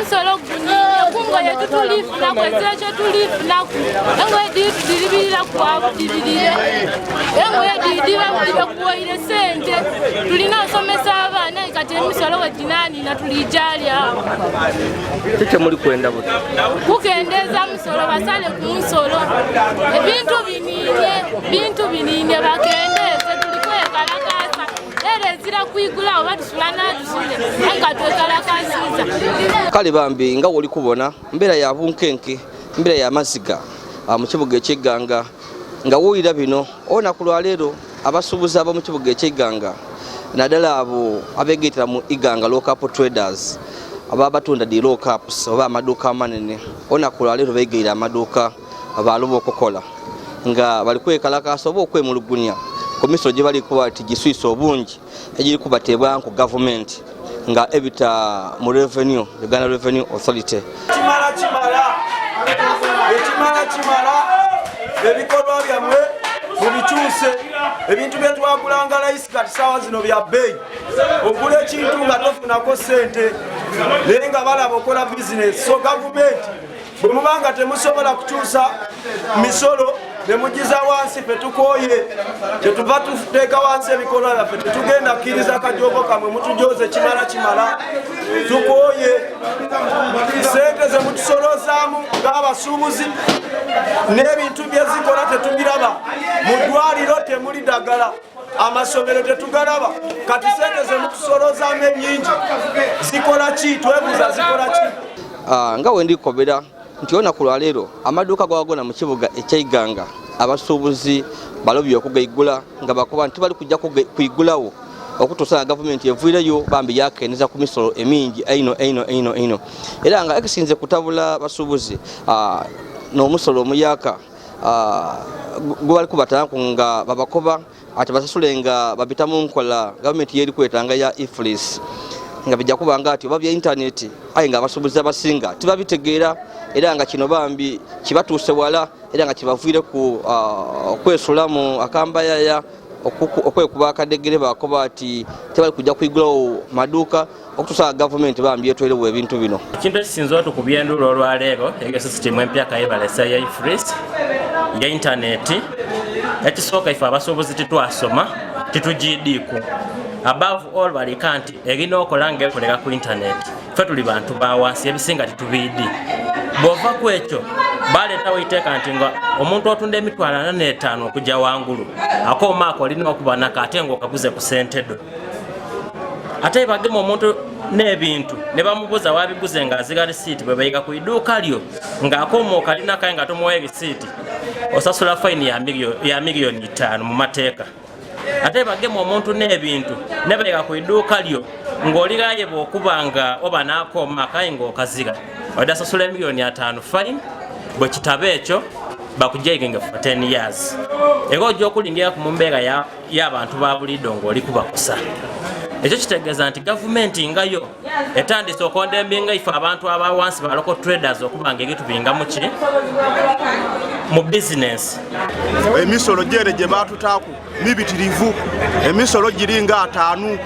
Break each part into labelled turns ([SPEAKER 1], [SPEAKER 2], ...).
[SPEAKER 1] musolo guninye kungo yetu tulifuna kwezera kye tulifunaku engoye diribirira kwabu dibirire engoye didiba kuwoire sente tulina nsomesa abaana kati emisolo wedinani na tulijalya
[SPEAKER 2] kike muri kwenda buti
[SPEAKER 1] kukendeza musolo basale ku musolo bintu bininye bakendeze tulikwekalakasa erezira kwigulawo batusula natusule nga twekalakasiza
[SPEAKER 2] kale bambi nga woli kubona mbera ya bunkenke mbera ya maziga mu kibuga eky'Iganga nga wuulira bino ona ku lwaleero abasuubuzi aba mu kibuga eky'Iganga naddala abo abeegeetera mu Iganga local traders aba batunda di low caps oba amaduuka amanene ona ku lwaleero beegeera amaduuka abaloba okukola nga bali kwekalakasa oba okwemulugunya komiso gye bali kuba ati giswisa obungi egiri kubatebwa ku government nga ebita mu revenue Uganda Revenue Authority
[SPEAKER 3] ekimala ebikolwa byamwe mubikyuse ebintu byetwagulanga layisi kati saawa zino bya bbeeyi ogula ekintu nga tofunako sente naye nga balaba okola bizinesi so gavumenti bwe mubanga temusobola kukyusa misolo nemugiza wansi fe tukooye tetuva tuteeka wansi ebikolwa byaffe tetugenda kkiriza kajogo kamwe mutujoze kimala tukooye sente ze mutusolozaamu ng'abasuubuzi n'ebintu byezikola tetubiraba mu ddwaliro temuli ddagala amasomero tetugalaba kati sente ze mutusolozaamu ennyingi zikola ki twebuuza zikola ki
[SPEAKER 2] nga wendikobera nti ona ku lwaleero amaduuka gawagona mu kibuga eky'Iganga abasuubuzi balobye okugaigula nga bakuba nti bali kujja kuigulawo okutuusa nga gavumenti evuireyo bambi yakendeza ku misolo emingi eino era nga ekisinze kutabula basuubuzi n'omusolo omuyaka gwe bali kubatanaku nga babakoba ati basasule nga babita mu nkola gavumenti yeri kwetanga ya iflis nga bijja kuba nga ati oba bya intaneti aye nga abasuubuzi abasinga tibabitegeera era nga kino bambi kibatuuse wala era nga kibavuire ku okwesula mu akambayaya okwekuba akadegere bakoba ati tebali kujja kuigulawo maduuka okutuusa gavumenti bambi etwelewo ebintu bino
[SPEAKER 4] ekintu ekisinza otukubyendulo olwaleero eyo sisitimu empya kayebalesa ya ifris ya intaneti ekisooka ife abasuubuzi titwasoma titugidiiku above all balika nti erina okola ngaekolera ku intaneti ffe tuli bantu bawansi ebisinga titubiidi bw'ova ku ekyo baleetawo iteeka nti nga omuntu otunda emitwalo 45 okujja wangulu akoomaako olina okuba nako ate ng'okaguze ku sente do ate bagema omuntu n'ebintu ne bamubuuza wabiguze ng'aziga risiiti bwe bayiga ku idduuka lyo ng'akooma okalinakaye nga tomuwa ebisiiti osasula fayini ya miliyoni 5 mu mateeka ate bagema omuntu n'ebintu ne bayiga ku idduuka lyo ng'oliraye bw'okuba nga oba n'akooma akaye ng'okaziga odda sasula miliyoni 5 fine bwe kitaba ekyo bakujjaigenge for 10 years era ojja okulingira ku mumbeera y'abantu ba buliddo ng'oli kubakusa ekyo kitegeeza nti gavumenti ngayo etandise okondembinga ife abantu abawansi ba local traders okuba nga egitubinga muki mu bizinesi
[SPEAKER 5] emisolo gyere gye batutaaku mibitirivu emisolo giringa 5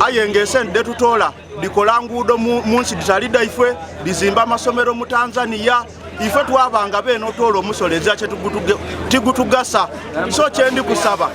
[SPEAKER 5] aye ng'esente tutoola dikola nguudo mu nsi ditalida ife dizimba amasomero mu Tanzania ife twabanga beno toola omusolo ezakye tigutugasa so kyendi kusaba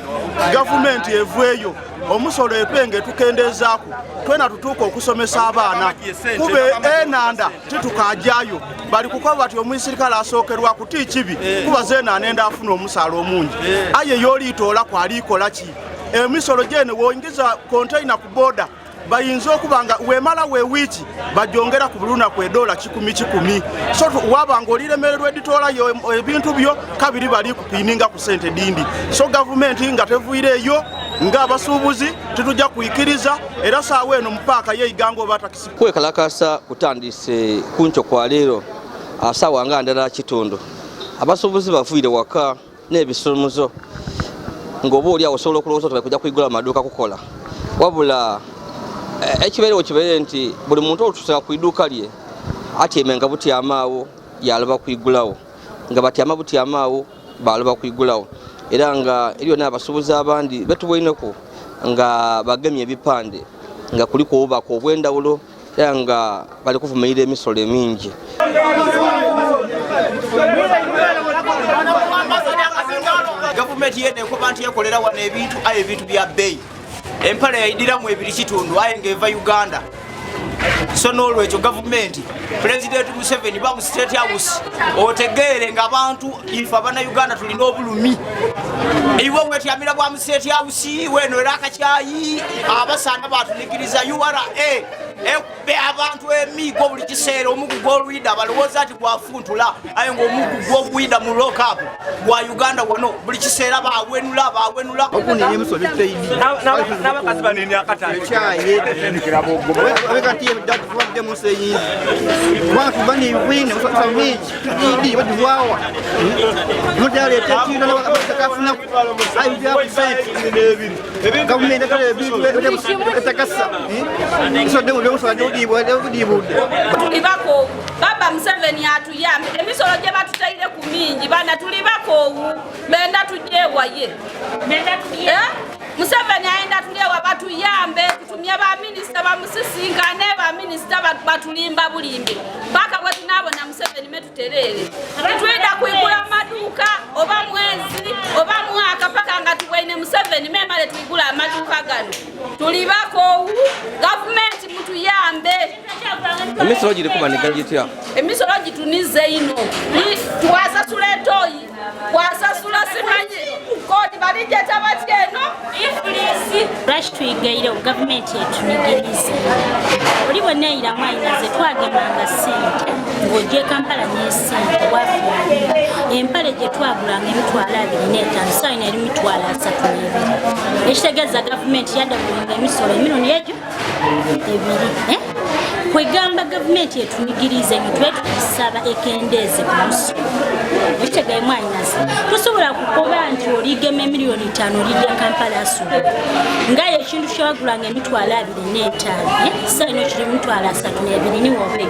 [SPEAKER 5] gavumenti evweyo omusolo epenge tukendeezaaku twena tutuuka okusomesa abaana kube enanda titukajayo bali kukoba bati omwisirikale asookerwa kuti kibi kuba zenanda enda afuna omusaala omungi aye yoliitoola kwaliikola ki emisolo gyene woyingiza konteina ku boda bayinza okuba nga wemala wewiiki bajongera ku bulunaku $10 so wabanga oliremererwa editoolayo ebintu byo kabiri bali kupiininga ku sente dindi so gavumenti nga tevuireeyo ng'abasuubuzi tetujja kuyikiriza era saawa eno mu paaka y'Iganga oba takisi
[SPEAKER 2] kwekalakasa kutandise kuncho kwa leero asaawa nga ndala kitundu abasuubuzi bavuire waka n'ebisumuzo ng'oba oli awo osobola okulowooza nti bakujja kuyigula amaduuka kukola wabula ekibeerewo kibeere nti buli muntu olutuusa ku idduuka lye atyeme nga butyamaawo yaloba kuyigulawo nga batyama butyamaawo baloba kuyigulawo era nga eriyo n'abasuubuzi abandi betubwineko nga bagemye ebipande nga kuliko obubaka obw'endawulo era nga bali kuvumirira emisolo emingi.
[SPEAKER 3] Gavumenti yene kuba nti yekolera wano ebintu bya bbeeyi. Empale yayidiramu 2.5 aye ng'eva Uganda. So n'olwekyo gavumenti President Museveni ba mu State House otegeere ng'abantu ife Abannayuganda tulina obulumi. Iwe wetyamira bwa mu State House weno era akakyayi abasaana batunikiriza URA be abantu emigo buli kiseera omugugu olwida balowooza nti gwafuntula aye ng'omugugu gw'ogwida mu lockup gwa Uganda wano buli kiseera bawenula
[SPEAKER 6] okunenya emisolo
[SPEAKER 3] n'abakazi banene akatale
[SPEAKER 6] kyaye abekati ebidatuwadde mu nsi abantu bani wine usafamiji idi badwawa mudaleta kino n'abakafuna ayi bya percent gavumenti kale bitu etakasa so demo
[SPEAKER 7] tulibako baba Museveni atuyambe emisolo gye batutaire ku mingi bana tulibako benda tujewaye Museveni aenda tulewa batuyambe tutumye ba minister bamusisinkane ba minister batulimba bulimbi paka bwe tunabona Museveni metuterere twenda kuigula maduka oba mwezi oba mwaka paka nga tuwaine Museveni memale tuigula maduka gano tulibako government mutuyambe
[SPEAKER 2] Emisolo giri kubanika gitya
[SPEAKER 7] emisolo gitunize ino twasasula etoyi twasasula simanyi kodi balijeta batyeno ifulisi
[SPEAKER 8] lwaki tuyigaire gavumenti etunigirize oli bonna eyira mwayinaze twagemanga ssente ng'ojja Kampala n'esente wafuna empale gye twagulanga emitwalo 25 sayina eri mitwalo 32 ekitegeeza gavumenti yadda kulinga emisolo emirundi egyo ebiri kwegamba gavumenti etunigirize nyo tube tukusaba ekendeeze ku musolo ekitegeeye mwayinaze tusobola kukoba nti oligema miliyoni 5 olidde Kampala asuula ngaye ekintu kyewagulanga emitwalo 25 sayino kiri mitwalo 32 niwobe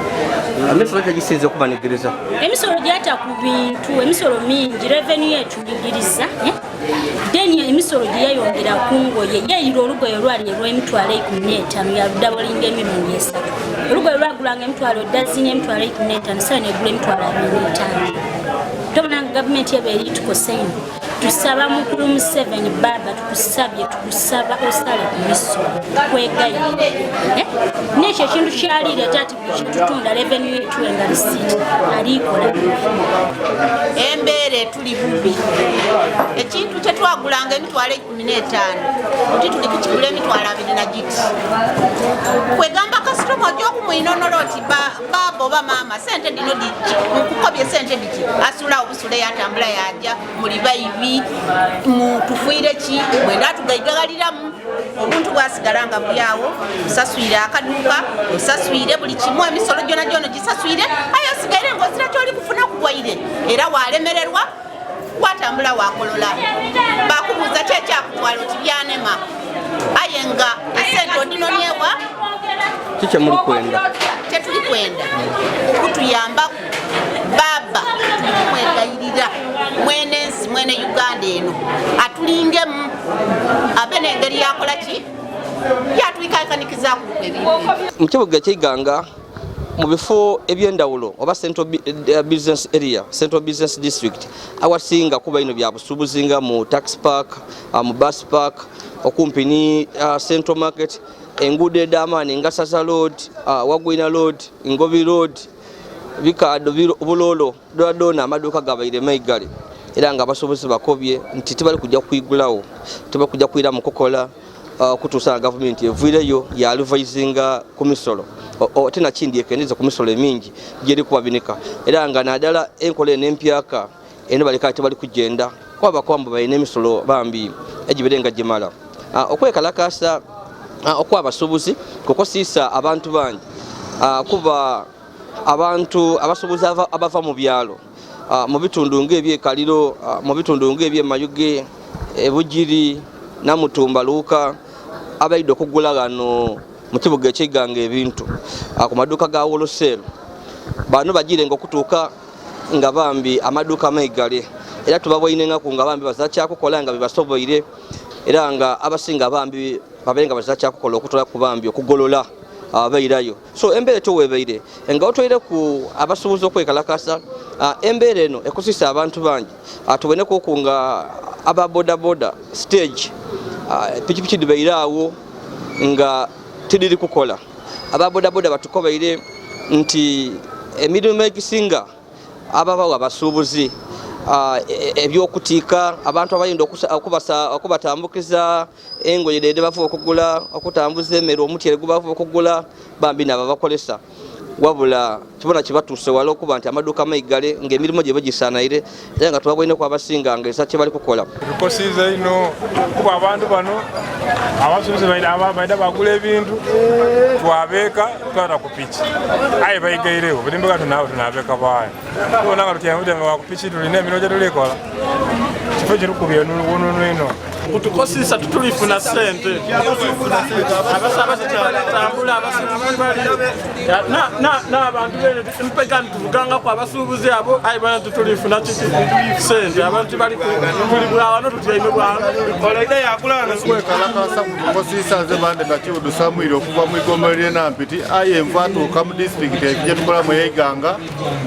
[SPEAKER 2] emisolo gyegisinze okubanigiriza
[SPEAKER 8] emisolo gyata ku bintu emisolo mingi revenue etunigiriza deni emisolo gye yayongera ku ngoye yayira olugoye lwali olw'emitwalo 15 yaludda bolinga emirundi 3 olugoye lwagulanga emitwalo dazini emitwalo 15 sayino egula emitwalo 25 tobona gavumenti yabeeri tukoseino tusaba mukulu Museveni baba tukusaba osale ku misolo kwegayirire n'ekyo ekintu kyalireeta ati kitutunda revenue yetu enga receipt alikola
[SPEAKER 9] embeera tuli bubi ekintu kyetwagulanga emitwalo 15 nti tuli kukigula emitwalo 2 na giti kwegamba kasitoma ojja okumwinonolo oti baba oba maama sente dino diki mukukobye sente diki asula obusule yatambula yajja muli baibi tufuire ki mwenda tugaigagaliramu omuntu bwasigalanga buli awo osaswire akaduuka osaswire buli kimu emisolo gyona gyona gisaswire aye osigaire ng'ozira kyoli kufuna kugwaire era walemererwa watambula wakolola bakubuuza kyekyakutwala oti byanema aye nga esente odinonyewa
[SPEAKER 2] kiki muli kwenda
[SPEAKER 9] tetuli kwenda kutuyambaku baba tulikumwegayirira mwenensi mwene Uganda eno atulingemu abe n'engeri yakola ki yatwikakanikizaku
[SPEAKER 2] mu kibuga ky'Iganga mu bifo ebyendawulo oba Central Business Area Central Business District awasinga kuba ino bya busubuzi nga mu Tax Park mu Bus Park okumpi ni Central Market enguudo ed'amaanyi nga Sasa Road Wagwina Road Ngobi Road bikado bulolo dona amaduka gabaire maigale era nga abasobozi bakobye nti tibali kujja kuyigulawo tibali kujja kuyira mu kukola kutusa government evuireyo ya advisinga ku misolo tena kindi ekendeza ku misolo emingi gyeri kubabinika era nga nadala enkola n'empyaka eno balika tibali kugenda kwaba kwamba bayine emisolo bambi egiberenga gimala okwekalakasa okwabasobozi kokosiisa abantu bangi kuba abantu abasobozi abava mu byalo mu bitundu ng'ebyekaliro mu bitundu ng'ebyemayuge ebugiri namutumba luuka abaidde okugula gano mu kibuga eky'Iganga ebintu ku maduuka ga wholesale bano bagirenga okutuuka nga bambi amaduuka amaigale era tubabwainengaku nga bambi bazakyakukola nga bebasoboire era nga abasinga bambi babenga bazakyakukola okutula ku bambi okugolola abairayo. So embeera towebeire nga otwaire ku abasuubuzi okwekalakasa embeera eno ekosisa abantu bangi tuboneko kunga aba boda stage pikipiki dibeiraawo nga tidiri kukola aba boda batukobaire nti emirimu egisinga ababawo abasuubuzi ebyokutiika abantu abayinza okubatambukiza engoye dede bavuba okugula okutambuza emmere omutyere gubavuba okugula bambi nabo bakolesa wabula kibona kibatuuse wala okuba nti amaduuka maigale ng'emirimu gye bagisaanaire era nga tubabwineko abasinga ngesa kye bali kukola.
[SPEAKER 10] Tukosiiza ino kuba abantu bano abasuubuzi baida bagula ebintu twabeeka twata ku piki aye bayigairewo buli mbuga tunaabo tunabeeka bwayo tubona nga tutyamutema wa ku piki tulina emirimu gye tulikola kifo kirukubye nununu ino kutukosisa tutulifuna sente abasabasi tambula abasuubuzi bali n'abantu bene mpega ntuvuganga ku abasuubuzi abo ayi bana tutulifuna sente abantu bali tuli bwawano tutyaime bwawano olaida yakulana
[SPEAKER 11] kwekalakasa kutukosisa ze bande ndakibudu Samuel okuva mu igomero ly'Enampiti aye enva atuuka mu disitulikiti gye tukolamu ey'Iganga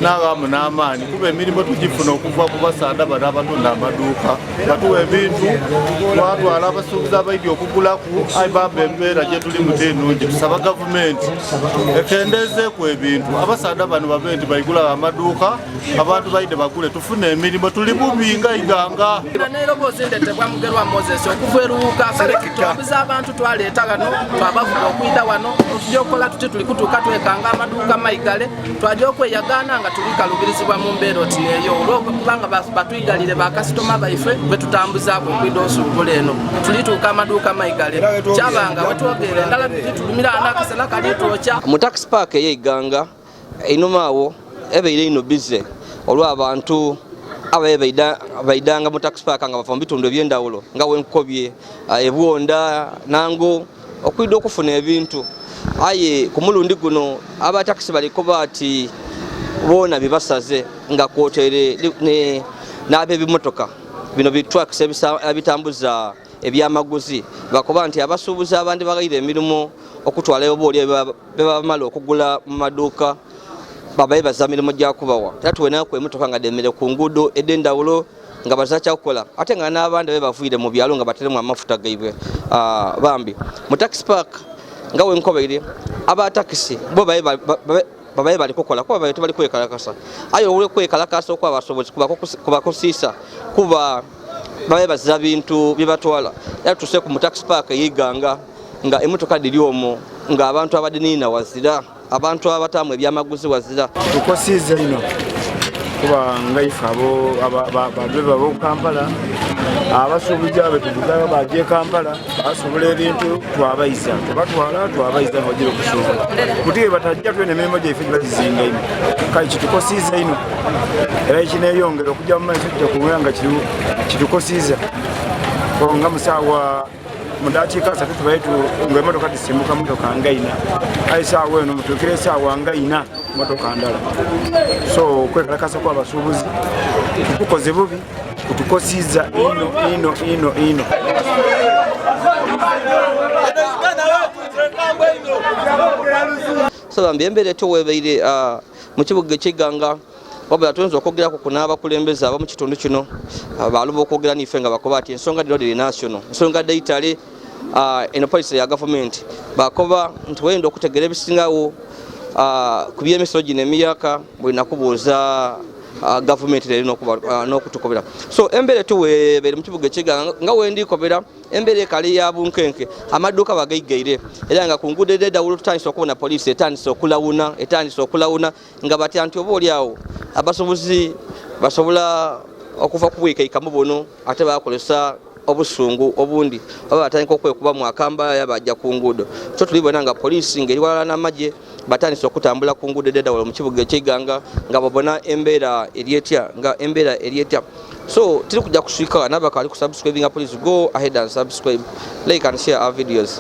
[SPEAKER 11] n'abamu n'amaanyi kuba emirimu tugifuna okuva ku basaada bano abatunda amaduuka batuwa ebintu twatwala abasuubuzi abaidi okugulaku aye bamba embeera gye tuli muti ennungi tusaba gavumenti ekendezeeku ebintu abasaada bano babe nti bayigula amaduuka abantu baide bagule tufune emirimu tuli bubi nga Iganga
[SPEAKER 12] n'erobozi ndetebwa Mugerwa Moses okuva eruuka twabuza abantu twaleeta wano twabavuga okuyita wano tujja okukola tuti tuli kutuuka twekanga amaduuka maigale twajja okweyagaana nga tuli kalubirizibwa mu mbeera oti neeyo olwokubanga batwigalire bakasitoma baife bwe tutambuzaako okwida osuubula eno tulituuka amaduuka maigale kyabanga wetwogera endala tulumira anakasana kalitwokya
[SPEAKER 2] mu taxi park ey'Iganga einuma awo ebeire ino bize olw'abantu abaidanga mu taxi park nga bava mu bitundu eby'endawulo nga Wenkobye Ebwonda Nango okwida okufuna ebintu aye ku mulundi guno aba taxi baliko bati bona bibasaze nga kwotere n'ab'ebimotoka bino bitrucks ebitambuza ebyamaguzi bakoba nti abasuubuzi abandi bagaire emirimu okutwala obooli bebamala okugula mu maduuka babaye baza mirimu gya kubawa era tuwenaku emotoka nga demere ku nguudo ed'endawulo nga baza kyakukola ate nga n'abandi babe bavuire mu byalo nga bateremu amafuta gaibwe bambi mu taxi park nga Wenkobaire aba taxi bo babaye bali kukola kuba babe tubali kwekalakasa ayo ole kwekalakasa okwa abasobozi kubakosiisa kuba babe bazza bintu bibatwala era tuse ku mu taxi park ey'Iganga nga emotoka diri omwo nga abantu abadinina wazira abantu abatamu ebyamaguzi wazira
[SPEAKER 13] tukosiiza ino kuba nga ife abo badweva b'oku Kampala abasuubuzi abe tuvuga baje Kampala basobola ebintu twabayiza tubatwala twabayiza bagire okusuuba kutige batajja twene emirimu gyaife gibazizinga ino kale kitukosiiza ino era ekineeyongera okujja mu maaso tutakubula nga kitukosiiza nga musaawa mudakiika asatu tubaye nga emotoka tisimbuka motoka nga ina aye saawa eno mutuukira esaawa nga ina motoka ndala so okwekalakasa kw'abasuubuzi tukukoze bubi kutukosiiza ino
[SPEAKER 2] so bambi embeera etoweebeire mu kibuga eky'Iganga wabula tuyinza okwogerako ku n'abakulembeze aba mu kitundu kino baluba okwogera n'ife nga bakoba ati ensonga dino diri national ensonga daitale eno policy ya gavumenti bakoba nti wenda okutegera ebisingawo ku by'emisolo gino emyaka bulina kubuuza gavumenti leero n'okutukobera so embeera tuweebeere mu kibuga eky'Iganga nga wendikobera embeera ekali ya bunkenke amaduuka bagaigaire era nga ku nguudo ed'endawulo tutandise okubona poliisi etandise okulawuna nga batya nti oba oli awo abasuubuzi basobola okuva ku bwikaikamu buno ate bakolesa obusungu obundi oba batandika okwekubamu akambaya bajja ku nguudo so tulibona nga poliisi ngeri walala n'amagye batandise okutambula ku nguudo ed'endawulo mu kibuga eky'Iganga nga babona embeera eryetya so tiri kujja kuswika n'abakali ku subscribing please go ahead and subscribe, like and share our videos.